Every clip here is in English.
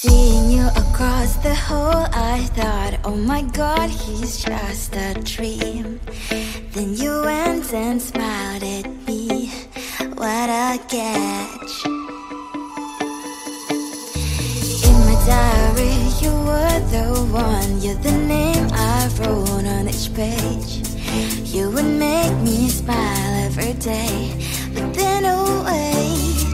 Seeing you across the hall, I thought, oh my God, he's just a dream. Then you went and smiled at me. What a catch. In my diary, you were the one. You're the name I wrote on each page. You would make me smile every day. But then, oh wait,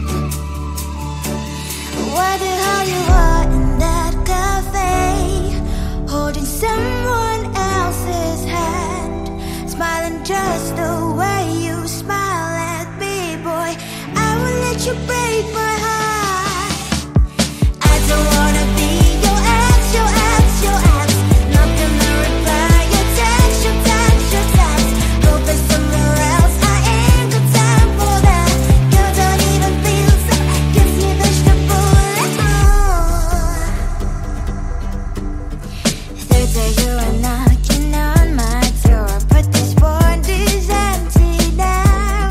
what the hell you are in that cafe, holding someone else's hand, smiling just the way you smile at me, boy. I will let you break my heart. I don't wanna be your ex, your ex, your ex. Not gonna reply your text, your text, your text. Go play somewhere else, I ain't got time for that. You don't even feel so, gives me vegetable. Third day you are knocking on my door, but this board is empty now.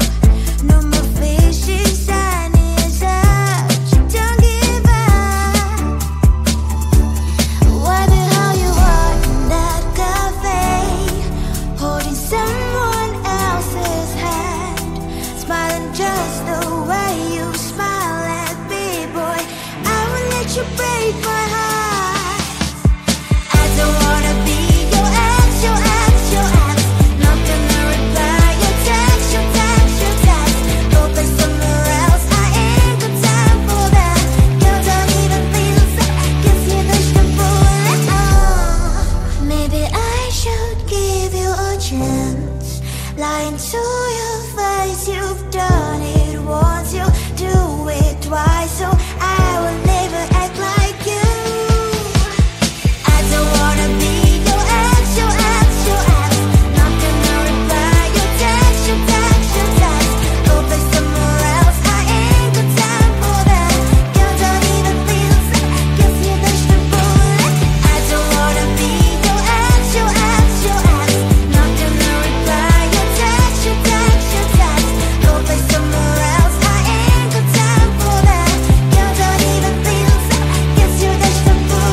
No more fishes, sun is up. You don't give up. What the hell you are in that cafe, holding someone else's hand, smiling just the way you smile at me, boy. I will let you break my heart. I don't wanna be your ex, your ex, your ex. Not gonna reply your text, your text, your text. Go play somewhere else, I ain't got time for that. You don't even feel so, gives you vegetable. Maybe I should give you a chance. Lying to your face, you've done it once, you do it twice, so I will never act like you. I don't wanna be your ex, your ex, your ex. Not gonna reply your text, your text, your text. Go play somewhere else, I ain't got time for that. You don't even feel so, gives you vegetable. I don't wanna be your ex, your ex, your ex. Not gonna reply your text, your text, your text. Go play somewhere else, I ain't got time for that. You don't even feel so, gives you vegetable.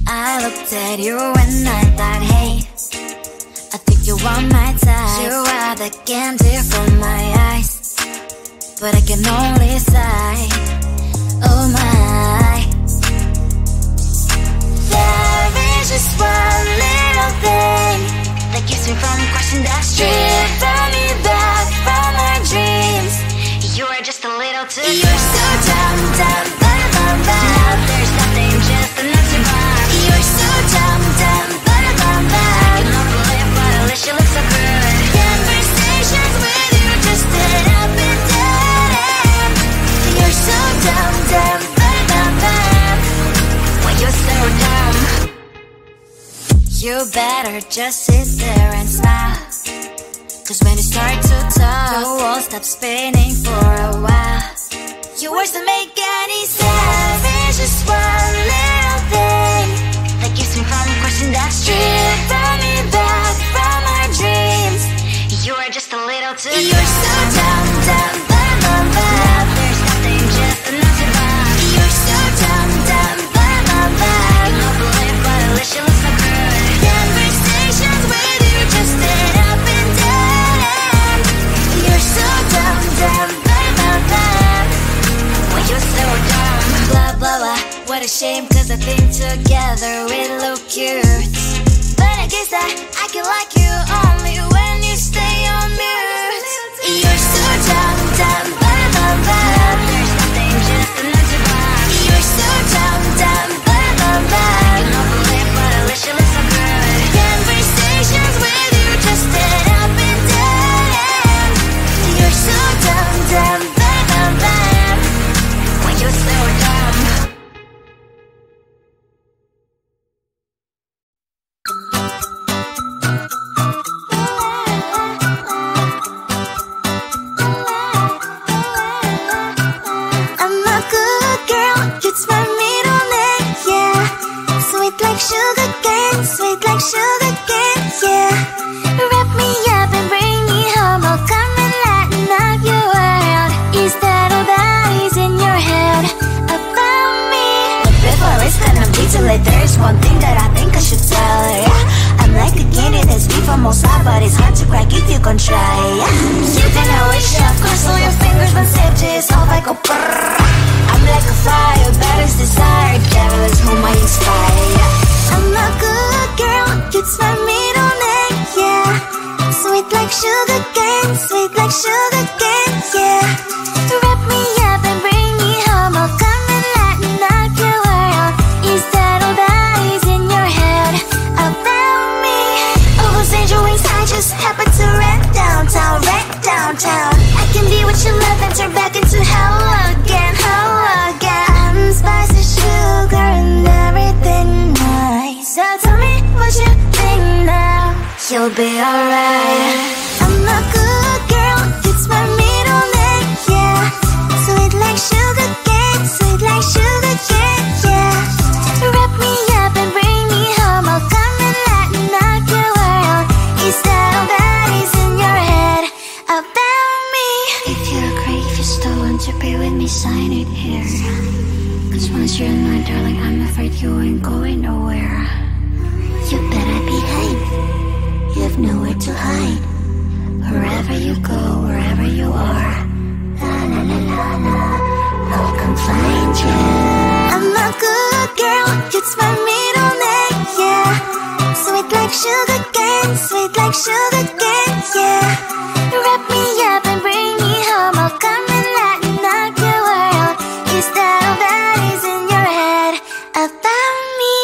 I looked at you and I thought, hey, I think you are my type. You are the candy from my eyes, but I can only sigh. Oh my, there is just one little thing that keeps me from crossing that street. Drive me back from my dreams. You are just a little too close. You're so dumb, dumb, dumb, dumb, dumb. Now there's nothing, just enough to buy. You're so dumb, dumb, dumb, dumb, dumb. You don't believe, but at least you look so good. Conversations with you just end up in dead end. You're so dumb, dumb, dumb, dumb, dumb. Why you're so dumb? You better just sit there and smile, 'cause when you start to talk, the world stops spinning for a while. Your words don't make any sense. There's just one little thing that keeps me from crossing that street. Drive me back from my dreams. You are just a little too close. You're so dumb, dumb, dumb, dumb, dumb. There's nothing, just enough to buy. You're so dumb, dumb, dumb, dumb, dumb. You don't believe, but at least you look so good. Conversations with you just end up in dead end. You're so dumb, dumb, dumb, dumb, dumb. Why you're so dumb? Blah, blah, blah. What a shame, 'cause I think together we look cute. But I guess that I can like you only when you stay on mute. You're so dumb, dumb, dumb, dumb, dumb. There's nothing, just enough to buy. You're so dumb, dumb, dumb, dumb, dumb. You don't believe, but at least you look so good. Conversations with you just end up in dead end. You're so dumb, dumb, dumb, dumb, dumb. Why you're so dumb? There's one thing that I think I should tell her, yeah. I'm like the candy that's deep from outside, but it's hard to crack if you can try, yeah. You think I wish I've crossed all your fingers, but saved yourself, I go brrrr. I'm like a fire, baddest desire, devil is whom I inspire, yeah. I'm a good girl, it's my middle name, yeah. Sweet like sugar cane, sweet like sugar cane, yeah. Wrap me up and bring me home, I'll come and lighten up your world. Is that all that is in your head about me? Oh, those angel wings, I just happen to wreck downtown, wreck downtown. I can be what you love and turn back into hell again, hell again. Spicy sugar and everything nice. So tell me what you think now, you'll be alright. I'm a good girl, it's my middle name, yeah. Sweet like sugar cane, sweet like sugar cane, yeah. Wrap me up and bring me home, I'll come and lighten up your world. Is that all that is in your head about me? If you agree, if you still want to be with me, sign it here. Cause once you're mine, darling, I'm afraid you ain't going nowhere. You better behave, you have nowhere to hide. Wherever you go, wherever you are, la la la la la, I'll come find you. I'm a good girl, it's my middle name, yeah. Sweet like sugar cane, sweet like sugar cane, yeah. Wrap me up and bring me home, I'll come and lighten up your world. Is that all that is in your head about me?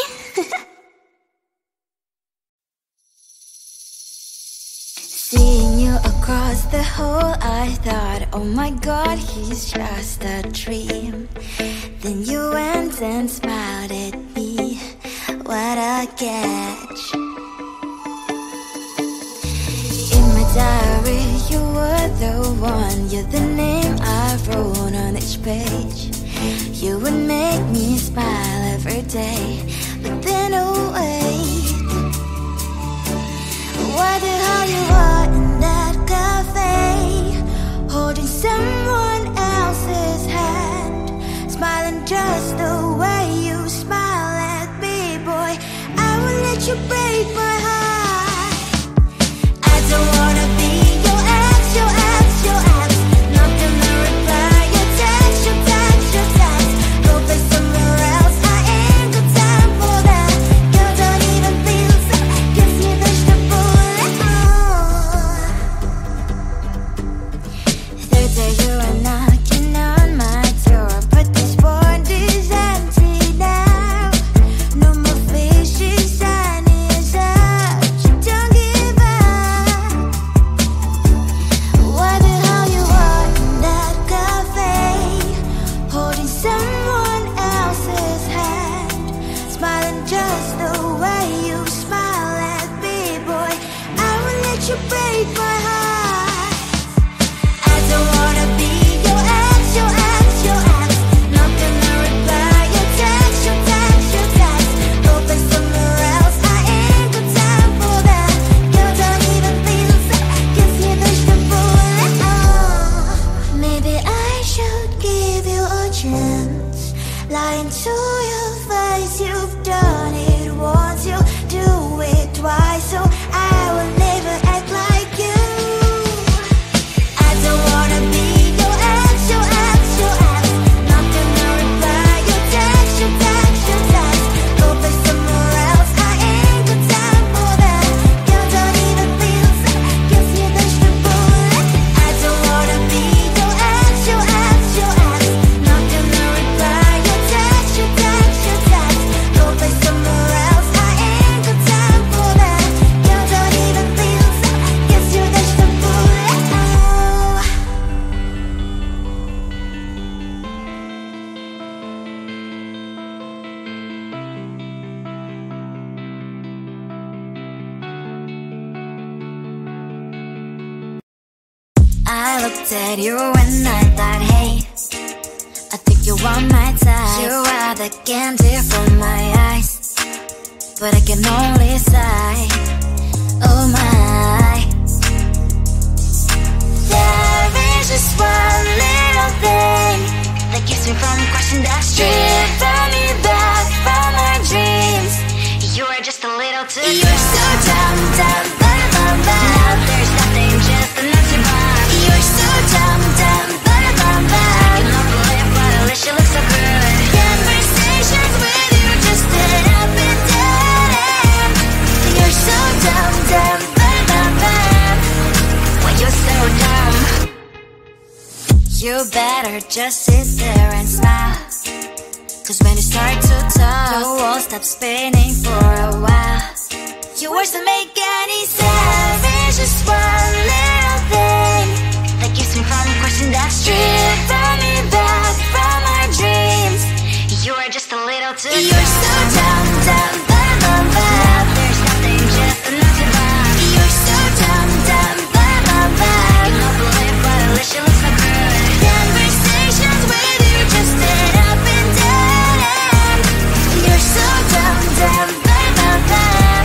Seeing you across the hall, I thought, oh my god, he's just a dream. Then you went and smiled at me, what a catch. In my diary, you were the one, you're the name I wrote on each page. You would make me smile every day, but then oh wait, what the hell you are in that cafe, holding someone else's hand, smiling just the way you smile at me, boy. I will let you break my heart. I don't wanna be your ex, your ex, your ex. Not gonna reply your text, your text, your text. Go play somewhere else, I ain't got time for that. You don't even feel so, gives me vegetable. Third day you are knocking on my door, but this board is empty now. No more fishes, sun is up, you don't give up. What the hell you are in that cafe, holding someone else's hand, smiling just the way you smile at me, boy. I will let you break my heart. I don't wanna be your ex, your ex, your ex. Not gonna reply your text, your text, your text. Go play somewhere else, I ain't got time for that. You don't even feel so, gives me vegetable. Maybe I should give you a chance. Lying to your face, you've done it once, you do it twice, so I will never act like you. I don't wanna be your ex, your ex, your ex. Not gonna reply your text, your text, your text. Go play somewhere else, I ain't got time for that. You don't even feel so, gives me vegetable. I don't wanna be your ex, your ex, your ex. Not gonna reply your text, your text, your text. Go play somewhere else, I ain't got time for that. You don't even feel so, gives you vegetable. I looked at you and I thought, hey, I think you are my type. You are the candy from my eyes, but I can only sigh, oh my. There is just one little thing that keeps me from crossing that street. Driven me back from my dreams. better just sit there and smile. Cause when you start to talk, the world stops spinning for a while. Your words don't make any sense. There's just one little thing that keeps me from crossing that street. Turn me back from our dreams. You are just a little too young. You're so dumb, dumb, blah, blah, blah. There's nothing just enough to buy. You're so dumb, dumb, blah, blah, blah. You don't believe, but at least you look so good. Conversations with you just sit up and down. You're so dumb, dumb, blah, blah, blah.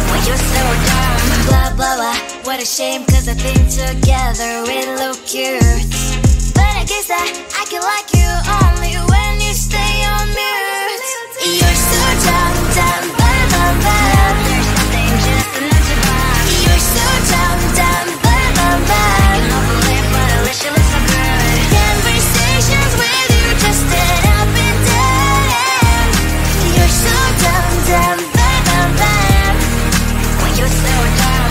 When you're so dumb, blah, blah, blah. What a shame, cause I think together we look cute. But I guess that I can like you only when you stay on mute. You're so dumb, dumb, blah, blah, blah. There's nothing just enough to buy. You're so dumb, dumb, blah, blah, blah. You don't believe, but at least you look so good. Conversations with you just sit up and down. You're so dumb, dumb, blah, blah, blah. When you're so dumb.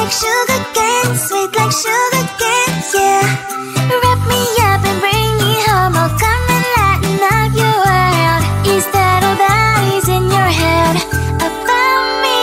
Sugar cane, sweet like sugar cane, yeah. Wrap me up and bring me home. I'll come and lighten up your world. Is that all that is in your head about me?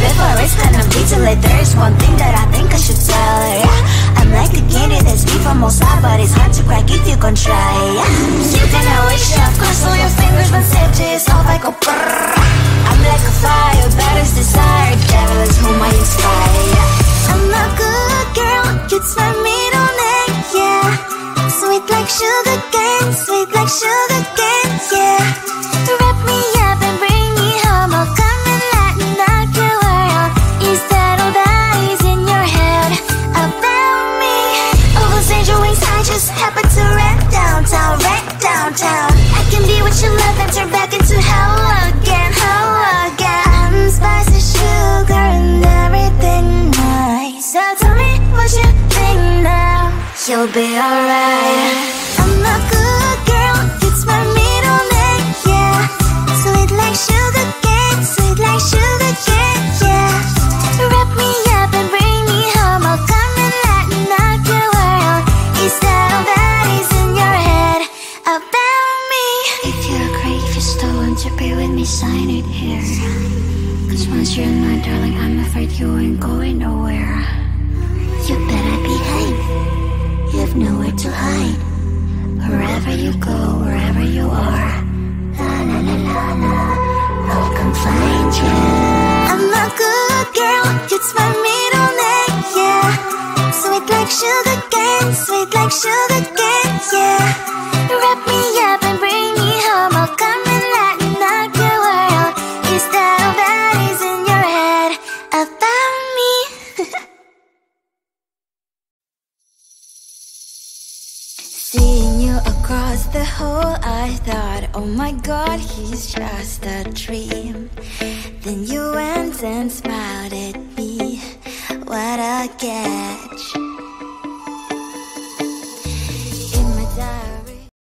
Before it's gonna be too late, there's one thing that I think I should tell her, yeah. I'm like a candy that's deep from outside, but it's hard to crack if you can try, yeah. You can always shove, cross all your fingers when safety is off, I go brrrr. I'm like a fire, battles desire, devil is whom I inspire, yeah. I'm a good girl, it's my middle name, yeah. Sweet like sugar cane, sweet like sugar cane, yeah. Wrap me up and bring me home. I'll come and lighten up your world. Is that all that is in your head about me? Oh, those angel wings I just happen to rent downtown, rent downtown. I can be what you love and turn back into hell again, hell again. I'm spicy sugar and everything nice. So tell me what you think now. You'll be alright. I'm a good girl, it's my middle name, yeah. Sweet like sugar cane, sweet like sugar cane, yeah. Wrap me up and bring me home. I'll come and lighten up your world. Is that all that is in your head about me? If you're great, if you're still want to be with me, sign it here. Cause once you're in my darling, I'm afraid you ain't going nowhere. You better behave, you have nowhere to hide. Wherever you go, wherever you are, la la la la la, I'll come find you. I'm a good girl, it's my middle name, yeah. Sweet like sugar cane, sweet like sugar cane, yeah. Wrap me up and bring me home. I'll come and lighten up your world. Is that all that is in your head about me? Seeing you across the hall, I thought, oh my god, he's just a dream. Then you went and smiled at me. What a get.